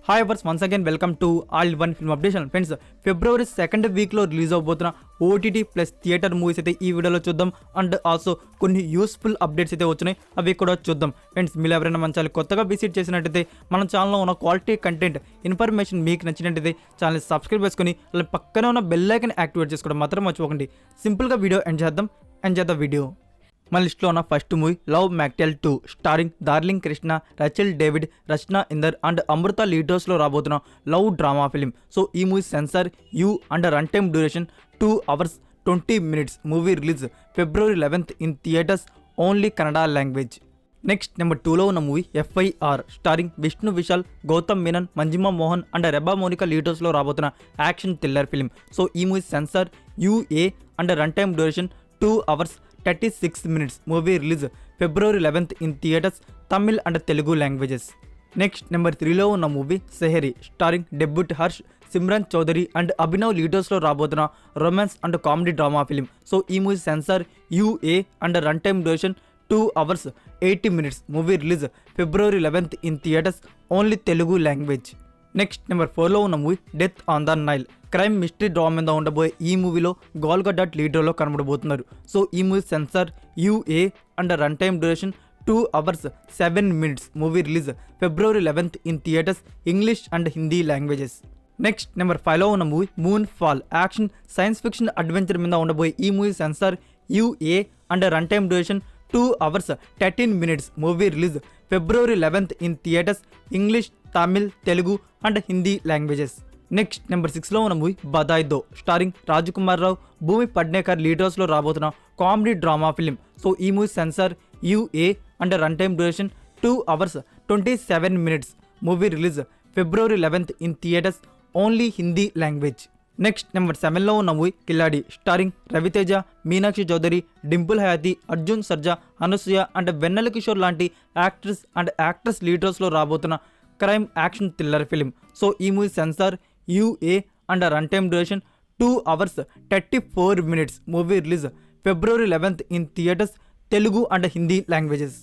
Hi viewers once again welcome to all one film updation. Friends, February 2nd వీక్లో release అవబోతున్న OTT plus theatre movies అయితే ఈ వీడియోలో చూద్దాం. అండ్ ఆల్సో కొన్ని యూస్ఫుల్ అప్డేట్స్ అయితే వచ్చినాయి, అవి కూడా చూద్దాం. ఫ్రెండ్స్, మీరు ఎవరైనా మన ఛానల్ కొత్తగా విజిట్ చేసినట్టయితే మన ఛానల్లో ఉన్న క్వాలిటీ కంటెంట్ ఇన్ఫర్మేషన్ మీకు నచ్చినట్టయితే ఛానల్ సబ్స్క్రైబ్ చేసుకుని అలా పక్కనే ఉన్న బెల్ ఐకాన్ యాక్టివేట్ చేసుకోవడం మాత్రం మర్చిపోకండి. సింపుల్గా వీడియో ఎంజాయ్ ద వీడియో. మన లిస్ట్లో ఉన్న first movie Love Mocktail 2 starring Darling Krishna, Rachel David, Rachana Inder and Amrutha లీడర్స్లో రాబోతున్న లవ్ డ్రామా ఫిలిం. సో ఈ movie censor U and run time duration 2 hours 20 minutes. Movie release February 11th in theatres, only Kannada language. Next number 2లో ఉన్న movie FIR starring Vishnu Vishal, Gautham Menon, Manjima Mohan and Reba Monica లీడర్స్లో రాబోతున్న action thriller film. So ఈ movie censor UA and run time duration 2 hours 36 minutes. Movie release February 11th in theatres, Tamil and Telugu languages. Next number 3లో ఉన్న movie Sehari starring debut Harsh, Simran Chowdary and Abhinav లీడర్స్లో రాబోతున్న romance and comedy drama film. So ఈ movie censor UA and run time duration 2 hours 80 minutes. Movie release February 11th in theatres, only Telugu language. Next number 4లో ఉన్న movie Death on the Nile crime mystery drama మీద ఉండబోయే ఈ మూవీలో Gal Gadot లీడర్లో కనబడబోతున్నారు. So ఈ movie censor UA and run time duration 2 hours 7 minutes. Movie release February 11th in theatres, English and Hindi languages. Next number 5లో ఉన్న movie Moonfall action science fiction adventure మీద ఉండబోయే ఈ movie censor UA and run time duration 2 hours 13 minutes. Movie release February 11th in theatres, English, Tamil, Telugu and Hindi languages. Next number 6లో ఉన్న movie Badhaai Do starring Rajkummar Rao, Bhumi Pednekar లీడర్స్లో రాబోతున్న comedy drama film. So ఈ movie censor UA and run time duration 2 hours 27 minutes. Movie release February 11th in theatres, only Hindi language. Next number 7లో ఉన్న movie Khiladi starring Ravi Teja, Meenakshi Chaudhary, Dimple Hayathi, Arjun Sarja, Anasuya and Vennela Kishore లాంటి actors and actress లీడర్స్లో రాబోతున్న crime action thriller film. So ఈ movie censor UA and run time duration 2 hours 34 minutes. Movie release February 11th in theatres, Telugu and Hindi languages.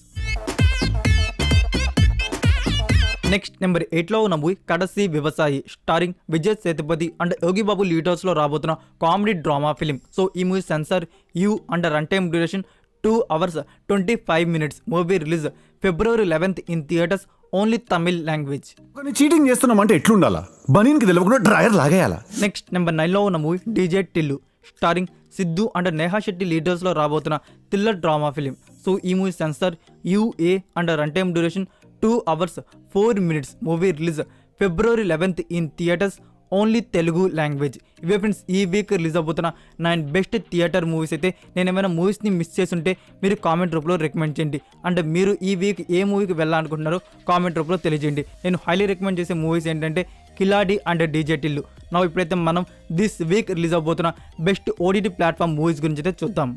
Next number 8లో ఉన్న movie Kadaisi Vivasayi starring Vijay Sethupathi and Yogi Babu లీడర్స్లో రాబోతున్న comedy drama film. So ఈ movie censor U and run time duration 2 hours 25 minutes. Movie release February 11th in theatres, only Tamil language. Cheating చేస్తున్నామంటే ఎట్లుండాలా, బనీన్కి తెలియకుండా dryer లాగేయాలా. నెక్స్ట్ నెంబర్ 9లో ఉన్న movie DJ Tillu starring Siddhu and Neha Shetty లీడర్స్లో రాబోతున్న థ్రిల్లర్ డ్రామా ఫిలిం. సో ఈ movie censor UA and run time duration 2 hours 4 minutes. Movie release February 11th in theatres, only Telugu language. ఇవే ఫ్రెండ్స్ ఈ వీక్ రిలీజ్ అవబోతున్న 9 best theatre movies. అయితే నేను ఏమైనా మూవీస్ని miss చేస్తుంటే మీరు కామెంట్ రూపంలో రికమెండ్ చేయండి. అండ్ మీరు ఈ వీక్ ఏ మూవీకి వెళ్ళాలనుకుంటున్నారో కామెంట్ రూపంలో తెలియజేయండి. నేను హైలీ రికమెండ్ చేసే మూవీస్ ఏంటంటే కిలాడి అండ్ DJ టిల్లు. ఇప్పుడైతే మనం దిస్ వీక్ రిలీజ్ అవబోతున్న బెస్ట్ OTT ప్లాట్ఫామ్ మూవీస్ గురించి అయితే చూద్దాం.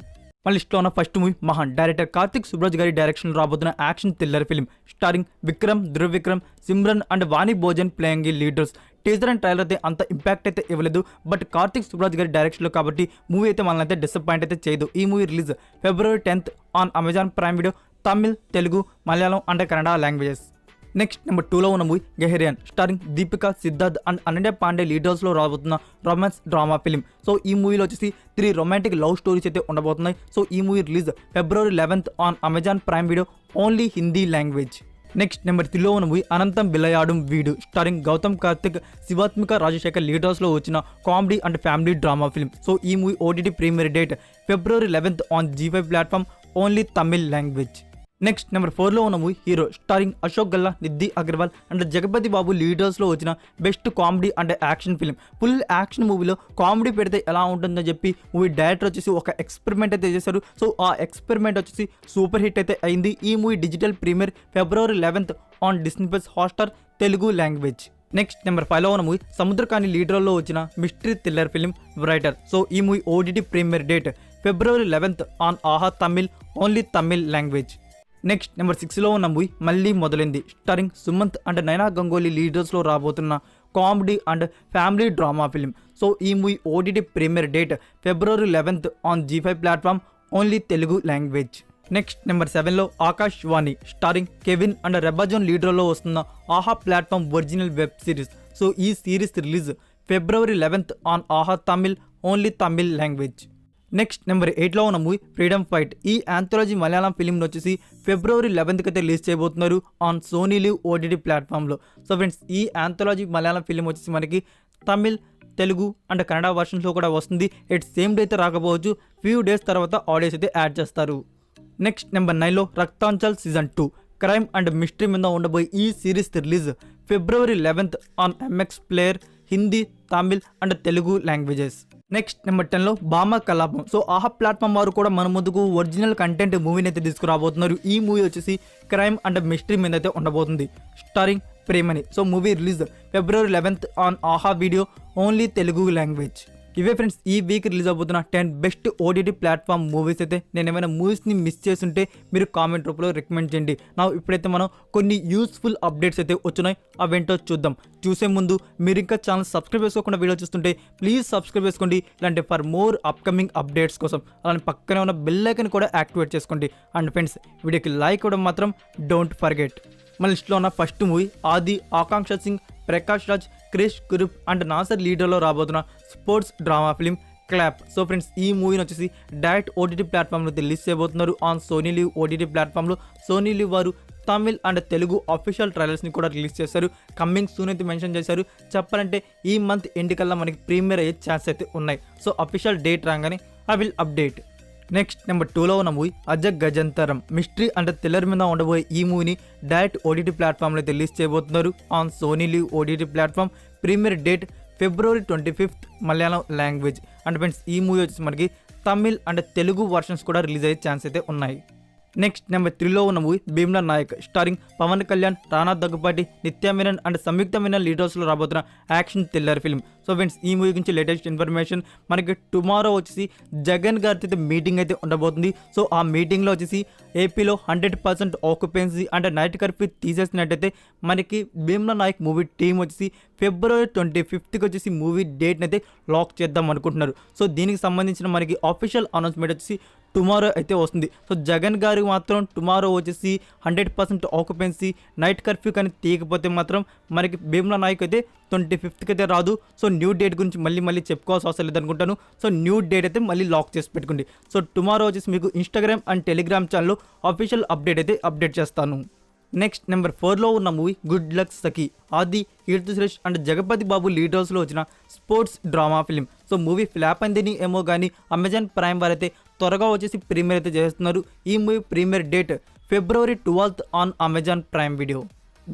మన లిస్ట్లో ఉన్న first movie Mahaan director Karthik Subbaraj గారి డైరెక్షన్ రాబోతున్న action thriller film starring Vikram, Dhruv Vikram, Simran and Vani Bhojan playing leaders. Teaser and trailer అయితే అంత ఇంపాక్ట్ అయితే ఇవ్వలేదు, బట్ కార్తిక్ సుబ్రాజ్ గారి డైరెక్షన్లో కాబట్టి మూవీ అయితే మనల్ని అయితే డిసప్పాయింట్ అయితే చేయదు. ఈ movie release February 10th on Amazon Prime Video, Tamil, Telugu, Malayalam and Kannada languages. Next number 2లో ఉన్న movie Gehraiyaan starring Deepika, Siddharth and Ananya Panday లీడర్స్లో రాబోతున్న రొమాన్స్ డ్రామా ఫిలిం. సో ఈ మూవీలో వచ్చేసి 3 రొమాంటిక్ లవ్ స్టోరీస్ అయితే ఉండబోతున్నాయి. సో ఈ movie release February 11th on Amazon Prime Video, only Hindi language. Next number 3లో ఉన్న మూవీ అనంతం బిలయాడుం వీడు స్టారింగ్ గౌతమ్ కార్తిక్, శివాత్మిక రాజశేఖర్ లీడర్స్లో వచ్చిన comedy and family drama film. So ఈ movie OTT premiere date February 11th on G5 platform, only Tamil language. Next number 4లో ఉన్న movie Hero starring Ashok Galla, Nidhhi Agerwal and Jagapathi Babu లీడర్స్లో వచ్చిన best comedy and action film. Full action మూవీలో comedy పెడితే ఎలా ఉంటుందని చెప్పి మూవీ డైరెక్టర్ వచ్చేసి ఒక ఎక్స్పెరిమెంట్ అయితే చేశారు. సో ఆ ఎక్స్పెరిమెంట్ వచ్చేసి సూపర్ హిట్ అయితే అయింది. ఈ movie digital premiere February 11th on Disney+ Hotstar, Telugu language. Next number 5లో ఉన్న మూవీ సముద్రకాని లీడర్లో వచ్చిన mystery thriller film writer. So ఈ movie OTT premiere date February 11th on Aha Tamil, only Tamil language. Next number 6లో ఉన్న మూవీ మళ్ళీ మొదలైంది స్టారింగ్ సుమంత్ అండ్ నైనా గంగోలీ లీడర్స్లో రాబోతున్న comedy and family drama film. So ఈ movie OTT premiere date February 11th on G5 platform, only Telugu language. Next number 7లో Akash Vani starring Kevin and Reba John లీడర్లో వస్తున్న Aha platform original web series. So ఈ series release February 11th on Aha Tamil, only Tamil language. Next number 8లో ఉన్న movie Freedom Fight. ఈ anthology Malayalam ఫిలింని వచ్చేసి February 11th అయితే రిలీజ్ చేయబోతున్నారు ఆన్ సోనీ లివ్ ఓటీటీ ప్లాట్ఫామ్లో. సో ఫ్రెండ్స్ ఈ ఆంథాలజీ మలయాళం ఫిలిం వచ్చేసి మనకి తమిళ్, తెలుగు అండ్ కన్నడ వర్షన్స్లో కూడా వస్తుంది. ఇట్ సేమ్ డే అయితే రాకపోవచ్చు, ఫ్యూ డేస్ తర్వాత ఆడియోస్ అయితే యాడ్ చేస్తారు. నెక్స్ట్ నెంబర్ 9లో Raktanchal season 2 crime and mystery మీద ఉండబోయే ఈ series release February 11th on MX player, Hindi, Tamil and Telugu languages. Next number 10లో భామ కలాపం. సో ఆహా ప్లాట్ఫామ్ వారు కూడా మన ముందుకు ఒరిజినల్ కంటెంట్ మూవీని అయితే తీసుకురాబోతున్నారు. ఈ మూవీ వచ్చేసి క్రైమ్ అండ్ మిస్టరీ మీద అయితే ఉండబోతుంది, starring Priyamani. So movie release February 11th on Aha video, only Telugu language. ఇవే ఫ్రెండ్స్ ఈ వీక్ రిలీజ్ అవబోతున్న 10 బెస్ట్ ఓటీటీ ప్లాట్ఫామ్ మూవీస్. అయితే నేను ఏమైనా మూవీస్ని మిస్ చేస్తుంటే మీరు కామెంట్ రూపంలో రికమెండ్ చేయండి. ఇప్పుడైతే మనం కొన్ని యూస్ఫుల్ అప్డేట్స్ అయితే వచ్చినాయి, అవేంటో చూద్దాం. చూసే ముందు మీరు ఇంకా ఛానల్ సబ్స్క్రైబ్ చేసుకోకుండా వీడియో చూస్తుంటే ప్లీజ్ సబ్స్క్రైబ్ చేసుకోండి, ఇలాంటి ఫర్ మోర్ అప్కమింగ్ అప్డేట్స్ కోసం. అలానే పక్కనే ఉన్న బెల్ ఐకాన్ కూడా యాక్టివేట్ చేసుకోండి. అండ్ ఫ్రెండ్స్ వీడియోకి లైక్ ఇవ్వడం మాత్రం డోంట్ ఫర్గెట్. మన లిస్ట్లో ఉన్న ఫస్ట్ మూవీ ఆది, ఆకాంక్ష సింగ్, ప్రకాష్ రాజ్, క్రిష్ కురుప్ అండ్ నాసర్ లీడర్లో రాబోతున్న sports drama film clap. So friends ఈ మూవీని వచ్చేసి డైరెక్ట్ ఓటీటీ ప్లాట్ఫామ్లో రిలీజ్ చేయబోతున్నారు ఆన్ సోనీ లివ్ ఓటీటీ ప్లాట్ఫామ్లో. సోనీ లివ్ వారు తమిళ్ అండ్ తెలుగు అఫీషియల్ ట్రైలర్స్ని కూడా రిలీజ్ చేశారు. కమ్మింగ్ సూన్ అయితే మెన్షన్ చేశారు. చెప్పాలంటే ఈ మంత్ ఎండ్ కల్లా మనకి ప్రీమియర్ అయ్యే ఛాన్స్ అయితే ఉన్నాయి. సో అఫీషియల్ డేట్ రాగానే I will update. Next number 2లో ఉన్న movie Ajagajantharam mystery and thriller మీద ఉండబోయే ఈ మూవీని డైరెక్ట్ ఓటీటీ ప్లాట్ఫామ్లో రిలీజ్ చేయబోతున్నారు on Sony LIV OTT platform. Premiere date February 25th Malayalam language. And friends ఈ మూవీ వచ్చేసి మనకి తమిళ్ అండ్ తెలుగు వర్షన్స్ కూడా రిలీజ్ అయ్యే ఛాన్స్ అయితే ఉన్నాయి. నెక్స్ట్ నెంబర్ 3లో ఉన్న movie Bheemla Nayak starring Pawan Kalyan, Rana Daggubati, Nithya Menon and సంయుక్త మీనన్ లీడర్స్లో రాబోతున్న action thriller film. So friends ఈ మూవీ గురించి లేటెస్ట్ ఇన్ఫర్మేషన్ మనకి టుమారో వచ్చేసి జగన్ గారితో అయితే మీటింగ్ అయితే ఉండబోతుంది. సో ఆ మీటింగ్లో వచ్చేసి ఏపీలో 100% ఆక్యుపెన్సీ అండ్ నైట్ కర్ఫ్యూ తీసేసినట్టయితే మనకి భీమ్లా నాయక్ మూవీ టీం వచ్చేసి February 25th వచ్చేసి మూవీ డేట్ని అయితే లాక్ చేద్దాం అనుకుంటున్నారు. సో దీనికి సంబంధించిన మనకి ఆఫీషియల్ అనౌన్స్మెంట్ వచ్చేసి టుమారో అయితే వస్తుంది. సో జగన్ గారు మాత్రం టుమారో వచ్చేసి 100% ఆక్యుపెన్సీ నైట్ కర్ఫ్యూ కానీ తీయకపోతే మాత్రం మనకి భీమ్లా నాయక్ అయితే 25th అయితే రాదు. సో న్యూ డేట్ గురించి మళ్ళీ చెప్పుకోవాల్సిన అవసరం లేదనుకుంటాను. సో న్యూ డేట్ అయితే మళ్ళీ లాక్ చేసి పెట్టుకోండి. సో టుమారో వచ్చేసి మీకు ఇన్స్టాగ్రామ్ అండ్ టెలిగ్రామ్ ఛానల్లో అఫీషియల్ అప్డేట్ అయితే అప్డేట్ చేస్తాను. నెక్స్ట్ నెంబర్ 4లో ఉన్న మూవీ గుడ్ లక్ సఖీ. ఆది, కీర్తి సురేష్ అండ్ జగపతి బాబు లీడర్స్లో వచ్చిన sports drama film. So movie flop అయిందని ఏమో కానీ అమెజాన్ ప్రైమ్ వారైతే త్వరగా వచ్చేసి ప్రీమియర్ అయితే చేస్తున్నారు. ఈ movie premier date February 12th on Amazon Prime video.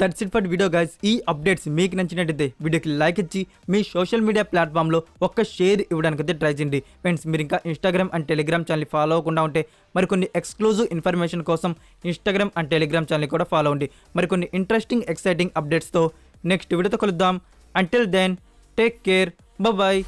That's it for video guys. ఈ అప్డేట్స్ మీకు నచ్చినట్టయితే వీడియోకి లైక్ ఇచ్చి మీ సోషల్ మీడియా ప్లాట్ఫామ్లో ఒక్క షేర్ ఇవ్వడానికైతే ట్రై చేయండి. ఫ్రెండ్స్ మీరు ఇంకా Instagram and Telegram channel follow అవ్వకుండా ఉంటే మరికొన్ని ఎక్స్క్లూజివ్ ఇన్ఫర్మేషన్ కోసం ఇన్స్టాగ్రామ్ అండ్ టెలిగ్రామ్ ఛానల్ కూడా ఫాలో అవ్వండి. మరికొన్ని ఇంట్రెస్టింగ్ ఎక్సైటింగ్ అప్డేట్స్తో నెక్స్ట్ వీడియోతో కలుద్దాం. Until then take care, bye.